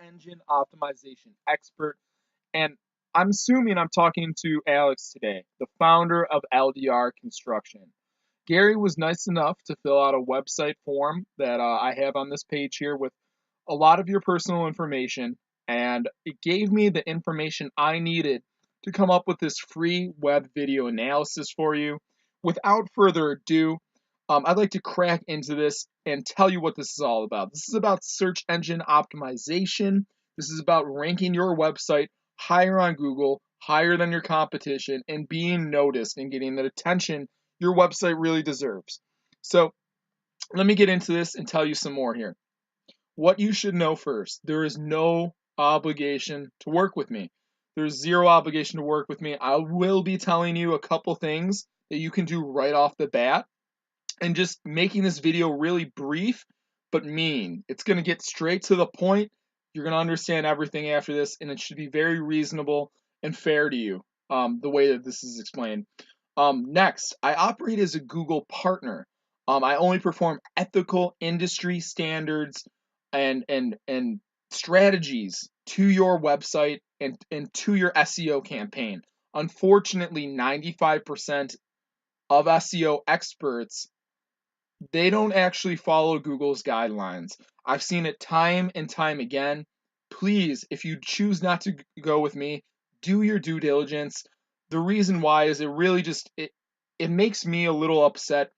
engine optimization expert. And I'm assuming I'm talking to Alex today, the founder of LDR Construction. Gary was nice enough to fill out a website form that I have on this page here with a lot of your personal information, and it gave me the information I needed to come up with this free web video analysis for you. Without further ado, I'd like to crack into this and tell you what this is all about. This is about search engine optimization. This is about ranking your website higher on Google, higher than your competition, and being noticed and getting the attention your website really deserves. So let me get into this and tell you some more here. What you should know first, there is no obligation to work with me. There's zero obligation to work with me. I will be telling you a couple things that you can do right off the bat and just making this video really brief but mean. It's going to get straight to the point. You're going to understand everything after this, and it should be very reasonable and fair to you, the way that this is explained. Next, I operate as a Google partner. I only perform ethical industry standards and strategies to your website and to your SEO campaign. Unfortunately, 95% of SEO experts, they don't actually follow Google's guidelines. I've seen it time and time again. Please, if you choose not to go with me, do your due diligence. The reason why is it makes me a little upset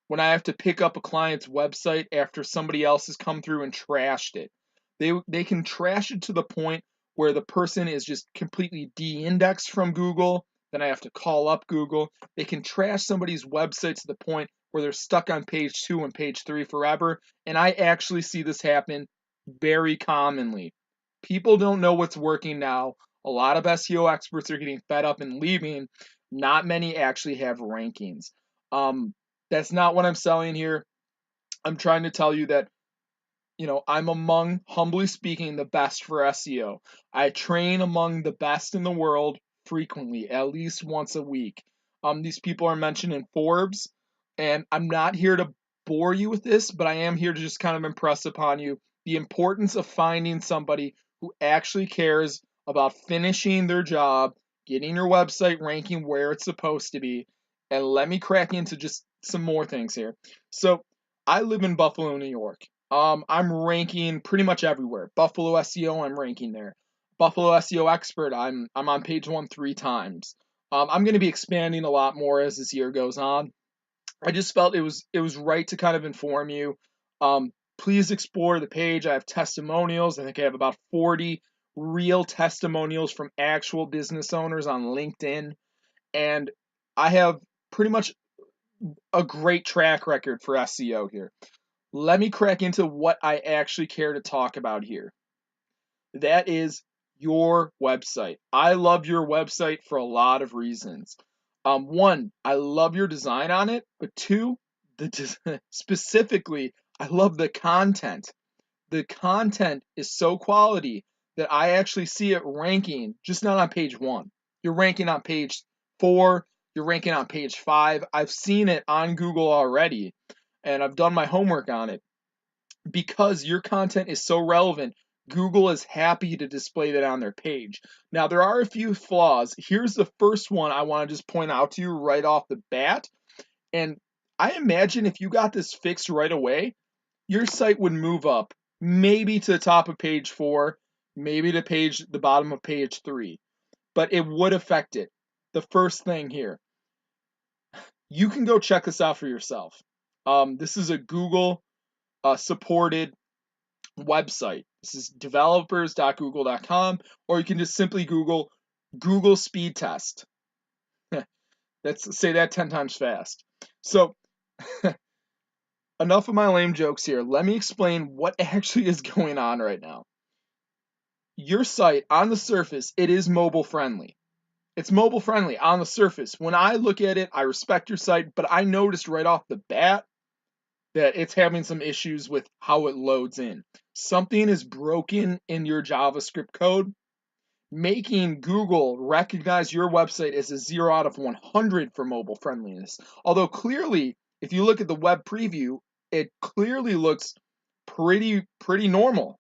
when I have to pick up a client's website after somebody else has come through and trashed it. They can trash it to the point where the person is just completely de-indexed from Google. Then I have to call up Google. They can trash somebody's website to the point where they're stuck on page 2 and page 3 forever. And I actually see this happen very commonly. People don't know what's working now. A lot of SEO experts are getting fed up and leaving. Not many actually have rankings. That's not what I'm selling here. I'm trying to tell you that, I'm among, humbly speaking, the best for SEO. I train among the best in the world frequently, at least once a week. These people are mentioned in Forbes, and I'm not here to bore you with this, but I am here to just kind of impress upon you the importance of finding somebody who actually cares about finishing their job, getting your website ranking where it's supposed to be. And let me crack into just some more things here. So I live in Buffalo, New York. I'm ranking pretty much everywhere. Buffalo SEO, I'm ranking there. Buffalo SEO expert, I'm on page 1 3 times. I'm going to be expanding a lot more as this year goes on. I just felt it was right to kind of inform you. Please explore the page. I have testimonials. I think I have about 40 real testimonials from actual business owners on LinkedIn, and I have pretty much a great track record for SEO here. Let me crack into what I actually care to talk about here. That is your website. I love your website for a lot of reasons. One, I love your design on it, but two, specifically, I love the content. The content is so quality that I actually see it ranking, just not on page 1. You're ranking on page 4, you're ranking on page 5. I've seen it on Google already, and I've done my homework on it. Because your content is so relevant, Google is happy to display that on their page. Now, there are a few flaws. Here's the first one I want to just point out to you right off the bat. And I imagine if you got this fixed right away, your site would move up maybe to the top of page 4, maybe to the bottom of page 3. But it would affect it. The first thing here, you can go check this out for yourself. This is a Google supported website. This is developers.google.com, or you can just simply Google speed test. Let's say that 10 times fast. So enough of my lame jokes here. Let me explain what actually is going on right now. Your site, on the surface, it is mobile friendly. It's mobile friendly on the surface. When I look at it, I respect your site, but I noticed right off the bat that it's having some issues with how it loads in. Something is broken in your JavaScript code, making Google recognize your website as a 0 out of 100 for mobile friendliness. Although clearly, if you look at the web preview, it clearly looks pretty normal.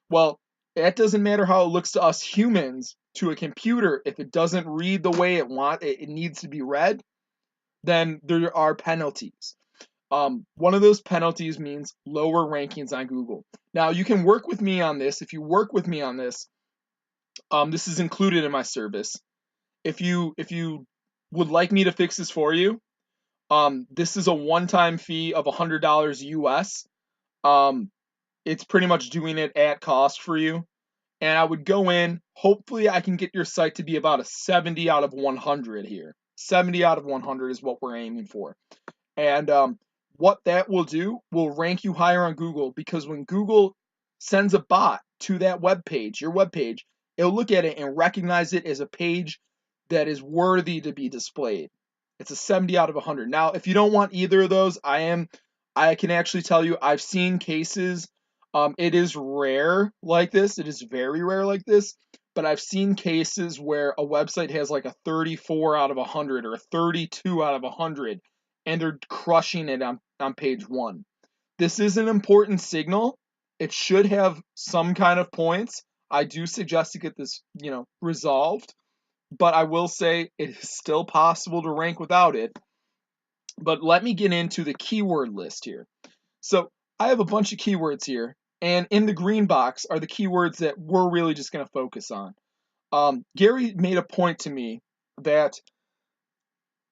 Well, It doesn't matter how it looks to us humans. To a computer, if it doesn't read the way it needs to be read, then there are penalties. One of those penalties means lower rankings on Google. Now, you can work with me on this. If you work with me on this, this is included in my service. If you would like me to fix this for you, this is a one-time fee of $100 US. It's pretty much doing it at cost for you. And I would go in. Hopefully, I can get your site to be about a 70 out of 100 here. 70 out of 100 is what we're aiming for. And what that will do will rank you higher on Google, because when Google sends a bot to that web page, your web page, it'll look at it and recognize it as a page that is worthy to be displayed. It's a 70 out of 100. Now, if you don't want either of those, I can actually tell you I've seen cases. It is rare like this. It is very rare like this. But I've seen cases where a website has like a 34 out of 100 or a 32 out of 100, and they're crushing it on page one. This is an important signal. It should have some kind of points. I do suggest to get this, resolved. But I will say it is still possible to rank without it. But let me get into the keyword list here. So I have a bunch of keywords here, and in the green box are the keywords that we're really just going to focus on. Gary made a point to me that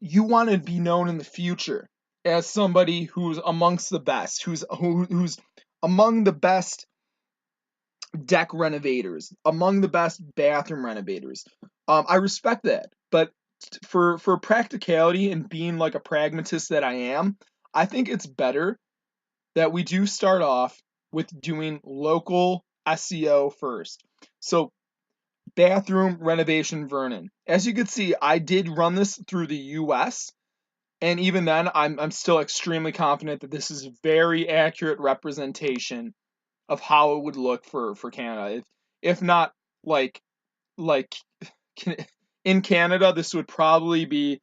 you want to be known in the future as somebody who's amongst the best, who's among the best deck renovators, among the best bathroom renovators. I respect that, but for practicality and being like a pragmatist that I am, I think it's better that we do start off with doing local SEO first. So, bathroom renovation Vernon. As you can see, I did run this through the US, and even then I'm still extremely confident that this is very accurate representation of how it would look for Canada. If not like in Canada, this would probably be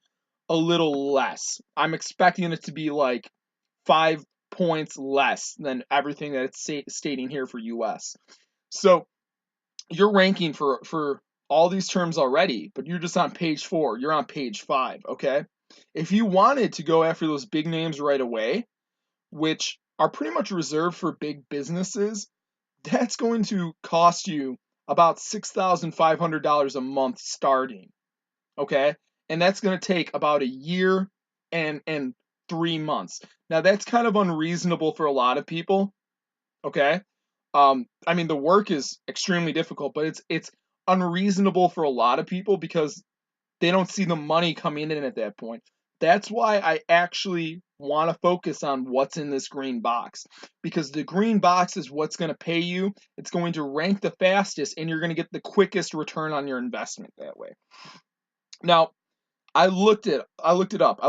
a little less. I'm expecting it to be like 5 points less than everything that it's stating here for US. So you're ranking for all these terms already, but you're just on page 4. You're on page 5, okay? If you wanted to go after those big names right away, which are pretty much reserved for big businesses, that's going to cost you about $6,500 a month starting, okay? And that's going to take about a year and 3 months. Now, that's kind of unreasonable for a lot of people, okay? I mean, the work is extremely difficult, but it's unreasonable for a lot of people because they don't see the money coming in at that point. That's why I actually want to focus on what's in this green box, because the green box is what's going to pay you. It's going to rank the fastest, and you're going to get the quickest return on your investment that way. Now, I looked it up. I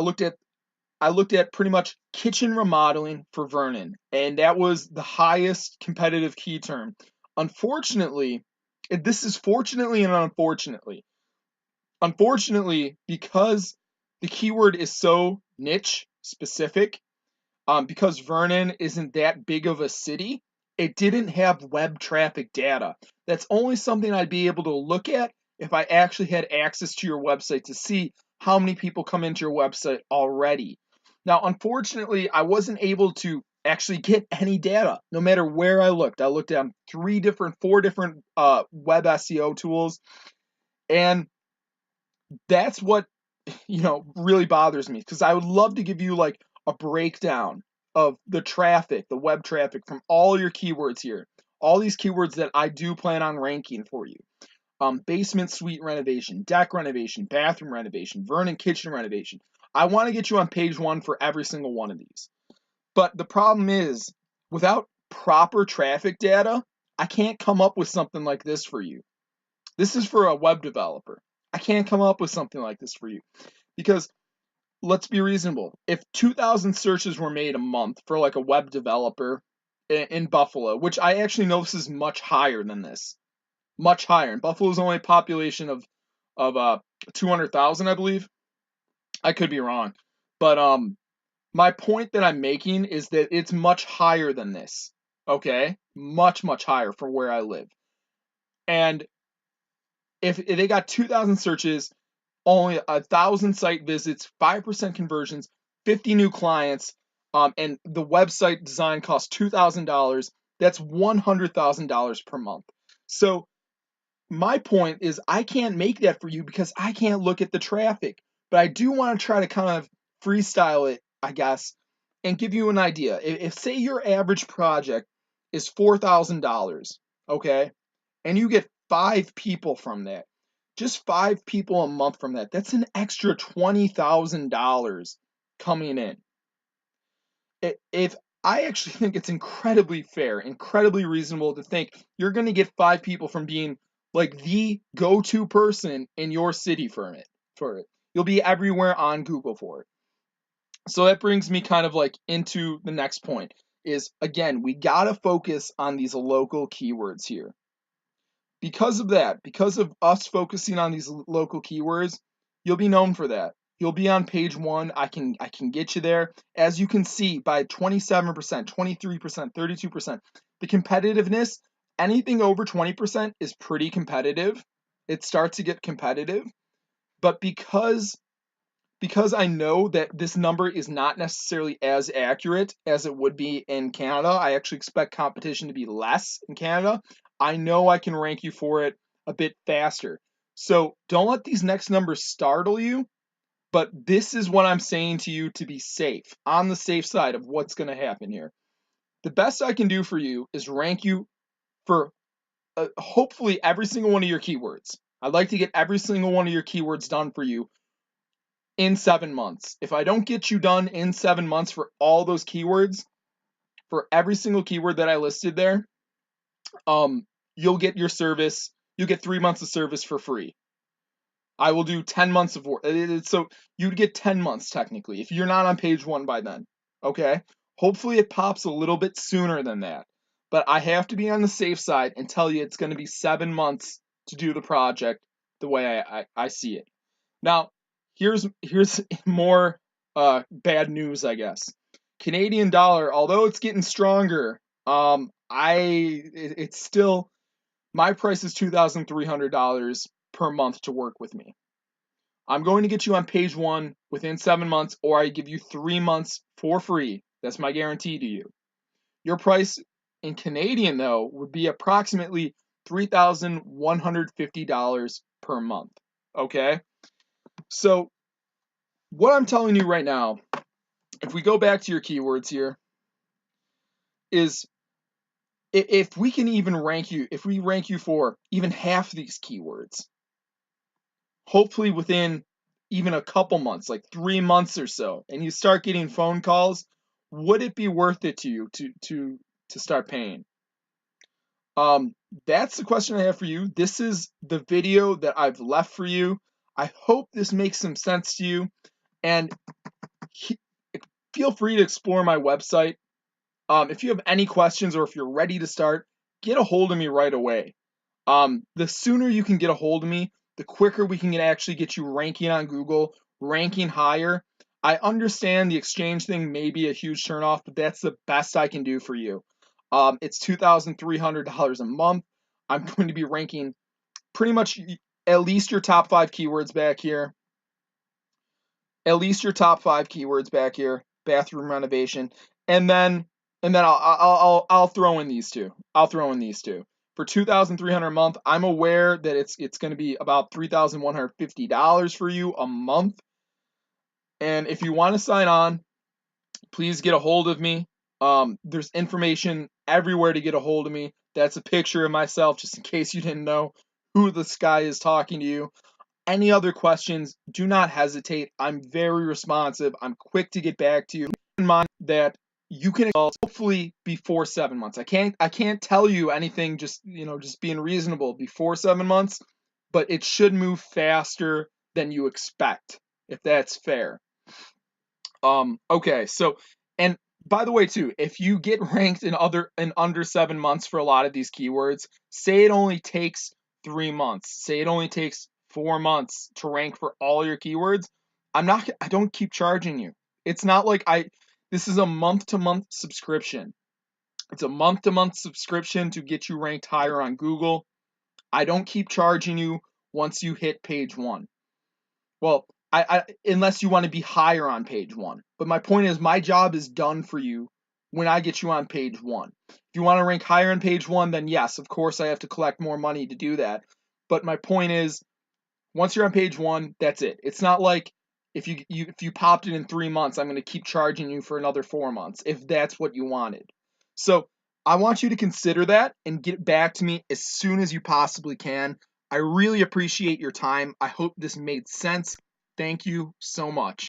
looked at pretty much kitchen remodeling for Vernon, and that was the highest competitive key term. Unfortunately, this is fortunately and unfortunately. Unfortunately, because the keyword is so niche specific, because Vernon isn't that big of a city, it didn't have web traffic data. That's only something I'd be able to look at if I actually had access to your website to see how many people come into your website already. Now, unfortunately, I wasn't able to actually get any data no matter where I looked. I looked at 4 different web SEO tools, and that's what really bothers me, because I would love to give you like a breakdown of the traffic, the web traffic from all your keywords here, all these keywords that I do plan on ranking for you. Basement suite renovation, deck renovation, bathroom renovation, Vernon kitchen renovation. I want to get you on page 1 for every single one of these. But the problem is, without proper traffic data, I can't come up with something like this for you. This is for a web developer. I can't come up with something like this for you, because let's be reasonable. If 2,000 searches were made a month for like a web developer in Buffalo, which I actually know this is much higher than this, much higher. And Buffalo's only a population of 200,000, I believe. I could be wrong, but my point that I'm making is that it's much higher than this. Okay, much higher for where I live. And if they got 2,000 searches, only 1,000 site visits, 5% conversions, 50 new clients, and the website design costs $2,000, that's $100,000 per month. So my point is I can't make that for you because I can't look at the traffic, but I do want to try to kind of freestyle it, I guess, and give you an idea. If say your average project is $4,000, okay, and you get 5 people from that, just 5 people a month from that, that's an extra $20,000 coming in. If I actually think it's incredibly fair, incredibly reasonable to think you're going to get 5 people from being like the go-to person in your city for it. You'll be everywhere on Google for it. So that brings me kind of like into the next point is, again, we got to focus on these local keywords here. Because of that, because of us focusing on these local keywords, you'll be known for that. You'll be on page 1. I can get you there. As you can see, by 27%, 23%, 32%, the competitiveness, anything over 20% is pretty competitive. It starts to get competitive. But because I know that this number is not necessarily as accurate as it would be in Canada, I actually expect competition to be less in Canada. I know I can rank you for it a bit faster. So don't let these next numbers startle you, but this is what I'm saying to you to be safe, on the safe side of what's going to happen here. The best I can do for you is rank you for hopefully every single one of your keywords. I'd like to get every single one of your keywords done for you in 7 months. If I don't get you done in 7 months for all those keywords, for every single keyword that I listed there, you'll get your service. You get 3 months of service for free. I will do 10 months of work. So you'd get 10 months technically if you're not on page 1 by then. Okay? Hopefully it pops a little bit sooner than that. But I have to be on the safe side and tell you it's going to be 7 months to do the project the way I see it. Now, here's more bad news, I guess. Canadian dollar, although it's getting stronger, it's still, my price is $2,300 per month to work with me. I'm going to get you on page 1 within 7 months, or I give you 3 months for free. That's my guarantee to you. Your price in Canadian, though, would be approximately $3,150 per month. Okay? So what I'm telling you right now, if we go back to your keywords here, is if we can even rank you, if we rank you for even half these keywords, hopefully within even a couple months, like 3 months or so, and you start getting phone calls, would it be worth it to you to start paying? That's the question I have for you. This is the video that I've left for you. I hope this makes some sense to you, and feel free to explore my website. If you have any questions or if you're ready to start, get a hold of me right away. The sooner you can get a hold of me, the quicker we can actually get you ranking on Google, ranking higher. I understand the exchange thing may be a huge turnoff, but that's the best I can do for you. It's $2,300 a month. I'm going to be ranking pretty much at least your top 5 keywords back here. At least your top 5 keywords back here. Bathroom renovation, and then I'll throw in these two. I'll throw in these two. For $2,300 a month, I'm aware that it's going to be about $3,150 for you a month. And if you want to sign on, please get a hold of me. There's information everywhere to get a hold of me. That's a picture of myself, just in case you didn't know who this guy is talking to you. Any other questions, do not hesitate. I'm very responsive. I'm quick to get back to you. Keep in mind that you can hopefully before 7 months. I can't tell you anything, just being reasonable before 7 months, but it should move faster than you expect, if that's fair. Okay, so, and by the way too, if you get ranked in under 7 months for a lot of these keywords, say it only takes 3 months, say it only takes 4 months to rank for all your keywords, I don't keep charging you. It's not like this is a month-to-month subscription. It's a month-to-month subscription to get you ranked higher on Google. I don't keep charging you once you hit page 1. Well, I unless you want to be higher on page 1. But my point is, my job is done for you when I get you on page 1. If you want to rank higher on page 1, then yes, of course I have to collect more money to do that. But my point is, once you're on page 1, that's it. It's not like if you popped it in 3 months, I'm going to keep charging you for another 4 months if that's what you wanted. So I want you to consider that and get back to me as soon as you possibly can. I really appreciate your time. I hope this made sense. Thank you so much.